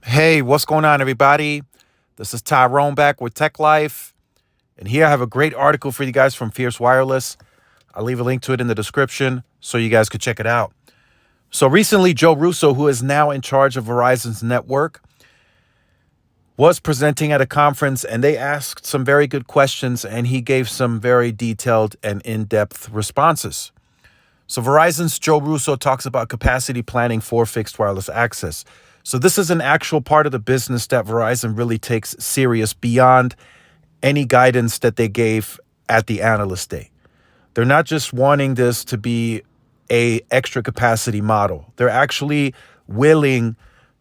Hey, what's going on, everybody? This is Tyrone back with Tech Life. And here I have a great article for you guys from Fierce Wireless. I'll leave a link to it in the description so you guys could check it out. So recently, Joe Russo, who is now in charge of Verizon's network, was presenting at a conference, and they asked some very good questions, and he gave some very detailed and in-depth responses. So Verizon's Joe Russo talks about capacity planning for fixed wireless access. So this is an actual part of the business that Verizon really takes serious beyond any guidance that they gave at the analyst day. They're not just wanting this to be a extra capacity model. They're actually willing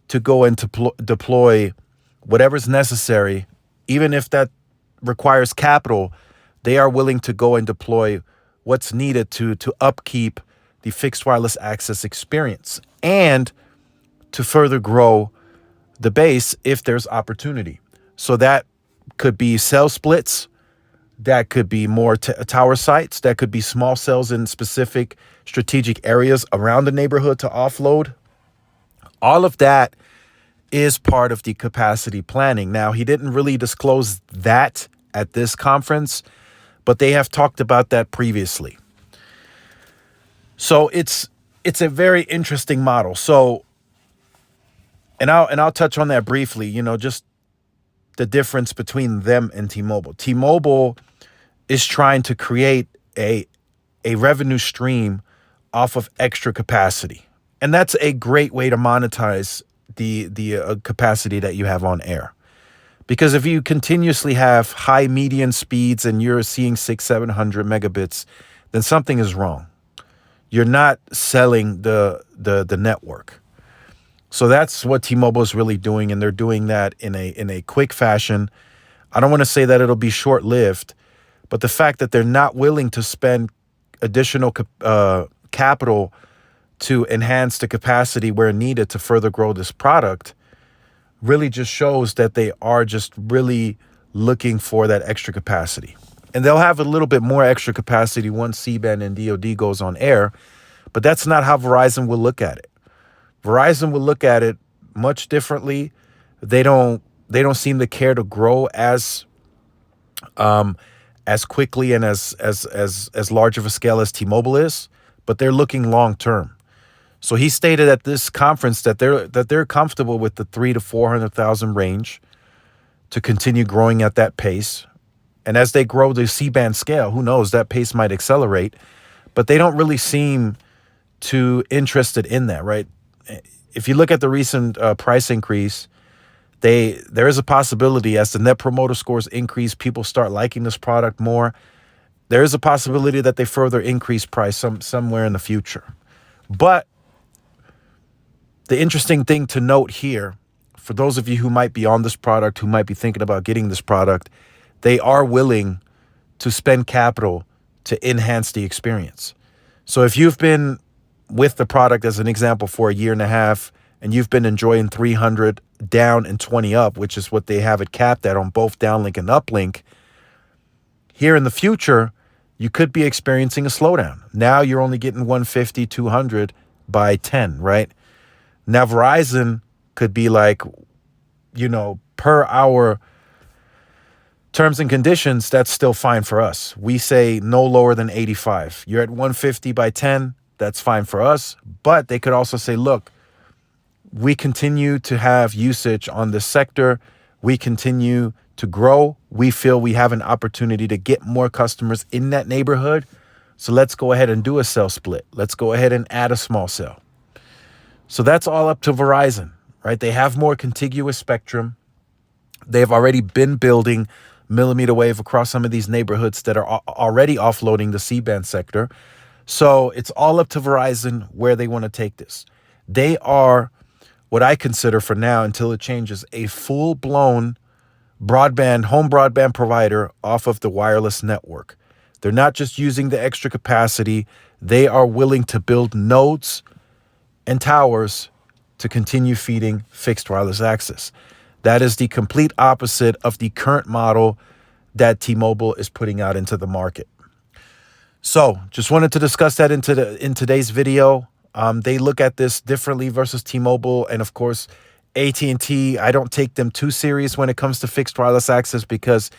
to go and deploy whatever's necessary, even if that requires capital. They are willing to go and deploy what's needed to upkeep the fixed wireless access experience and to further grow the base if there's opportunity. So that could be cell splits, that could be more tower sites, that could be small cells in specific strategic areas around the neighborhood to offload. All of that is part of the capacity planning. Now, he didn't really disclose that at this conference, but they have talked about that previously. So it's a very interesting model. So and I'll touch on that briefly, just the difference between them and T-Mobile. T-Mobile is trying to create a revenue stream off of extra capacity. And that's a great way to monetize the capacity that you have on air. Because if you continuously have high median speeds and you're seeing 600-700 megabits, then something is wrong. You're not selling the network. So that's what T-Mobile is really doing, and they're doing that in a quick fashion. I don't want to say that it'll be short-lived, but the fact that they're not willing to spend additional capital to enhance the capacity where needed to further grow this product really just shows that they are just really looking for that extra capacity. And they'll have a little bit more extra capacity once C-band and DoD goes on air, but that's not how Verizon will look at it. Verizon will look at it much differently. They don't seem to care to grow as quickly and as large of a scale as T-Mobile is, but they're looking long term. So he stated at this conference that they're comfortable with the 300,000 to 400,000 range to continue growing at that pace. And as they grow the C-band scale, who knows, that pace might accelerate, but they don't really seem too interested in that, right? If you look at the recent price increase, there is a possibility as the net promoter scores increase, people start liking this product more. There is a possibility that they further increase price somewhere in the future. But the interesting thing to note here, for those of you who might be on this product, who might be thinking about getting this product, they are willing to spend capital to enhance the experience. So if you've been with the product, as an example, for a year and a half, and you've been enjoying 300 down and 20 up, which is what they have it capped at on both downlink and uplink, here in the future, you could be experiencing a slowdown. Now you're only getting 150, 200 by 10, right? Now Verizon could be like, per our terms and conditions, that's still fine for us. We say no lower than 85. You're at 150 by 10, that's fine for us. But they could also say, look, we continue to have usage on this sector. We continue to grow. We feel we have an opportunity to get more customers in that neighborhood. So let's go ahead and do a cell split. Let's go ahead and add a small cell. So that's all up to Verizon, right? They have more contiguous spectrum. They've already been building millimeter wave across some of these neighborhoods that are already offloading the C-band sector. So it's all up to Verizon where they want to take this. They are what I consider for now, until it changes, a full-blown home broadband provider off of the wireless network. They're not just using the extra capacity. They are willing to build nodes and towers to continue feeding fixed wireless access. That is the complete opposite of the current model that T-Mobile is putting out into the market. So just wanted to discuss that in today's video. They look at this differently versus T-Mobile. And of course, AT&T, I don't take them too serious when it comes to fixed wireless access because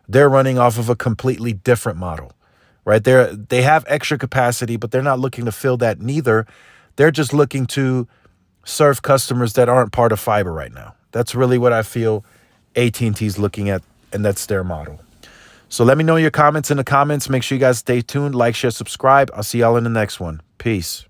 they're running off of a completely different model, right? They have extra capacity, but they're not looking to fill that neither. They're just looking to serve customers that aren't part of fiber right now. That's really what I feel AT&T's looking at, and that's their model. So let me know your comments in the comments. Make sure you guys stay tuned, like, share, subscribe. I'll see y'all in the next one. Peace.